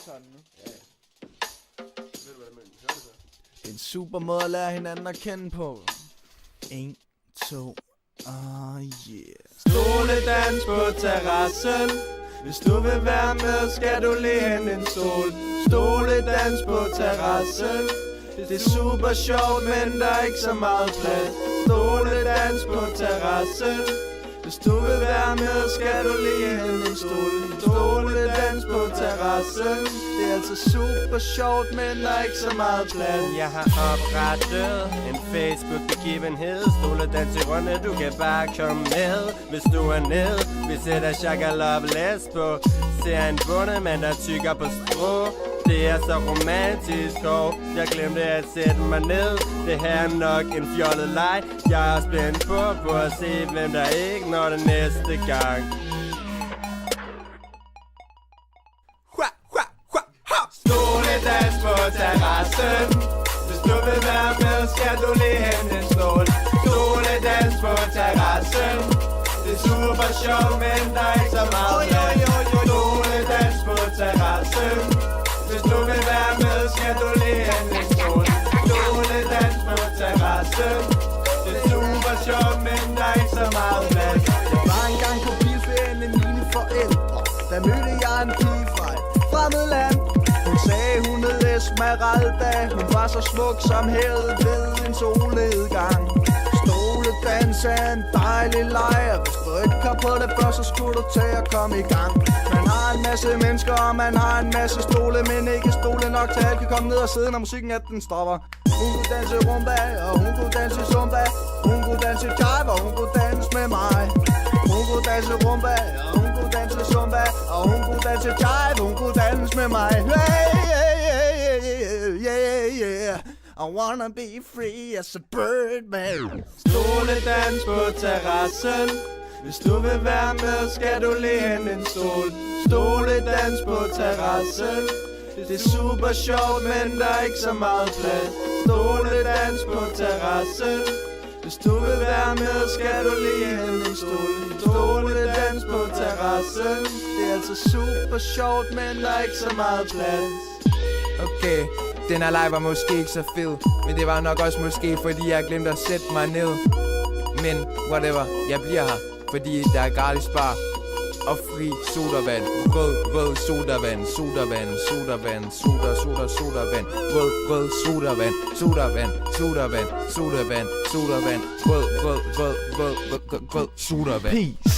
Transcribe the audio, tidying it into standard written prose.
tager den nu. Ja. Ved du hvad, men hør det så. Det er en super måde at lære hinanden at kende på. 1, 2, yeah. Stoledans på terrassen. Hvis du vil være med, skal du lige hente en stol. Stoledans på terrassen. Det er super sjovt, men der er ikke så meget plads. Stoledans på terrassen. Hvis du vil være med, skal du lige hente en stol. Stoledans på terrassen. Det er altså super sjovt, men der er ikke så meget plads. Jeg har oprettet en Facebook-begivenhed. Stoledans i runde, du kan bare komme med. Hvis du er ned, vi sætter Shaka Loveless på. Ser en bundemand, der tykker på strå. Det er så romantisk, og jeg glemte at sætte mig ned. Det her er nok en fjollet leg. Jeg er spændt på at se, hvem der ikke når det næste gang. Stoledans på terrassen. Hvis du vil være med, skal du lige hente en stol. Stoledans på terrassen. Det er super sjovt, men der er ikke så meget plads. Stoledans på terrassen. Hvis du vil være med, skal du lige hente en stol. Stoledans på terrassen. Det er super sjovt, men der er ikke så meget plads. Jeg var engang på bilferien med mine forældre. Der mødte jeg en pige fra et fremmed land. Hun sagde, hun hed Esmeralda. Hun var så smuk som havet ved en solnedgang. Stoledans er en dejlig lejr. Hvis du ikke kom på det før, så skulle du tage at komme i gang. Man har en masse mennesker, og man har en masse stole, men ikke stole nok til at alle kan komme ned og sidde, når musikken at den stopper. Hun kunne danse rumba, og hun kunne danse zumba. Hun kunne danse jive, og hun kunne danse med mig. Hun kunne danse rumba, og hun kunne danse zumba. Og hun kunne danse jive, hun kunne danse med mig. Hey, yeah, yeah, yeah, yeah. I wanna be free as a bird, man. Stoledans på terrassen. Hvis du vil være med, skal du lige hente en stol. Stoledans på terrassen. Det er super sjovt, men der er ikke så meget plads. Stoledans på terrassen. Hvis du vil være med, skal du lige hente en stol. Stoledans på terrassen. Det er altså super sjovt, men der er ikke så meget plads. Okay, den her leg var måske ikke så fed, men det var nok også måske, fordi jeg glemte at sætte mig ned. Men whatever, jeg bliver her, fordi der er gratis bar og fri sodavand. Rød sodavand, sodavand, sodavand, sodavand. Rød sodavand, sodavand, sodavand, sodavand, sodavand. Rød sodavand. Peace.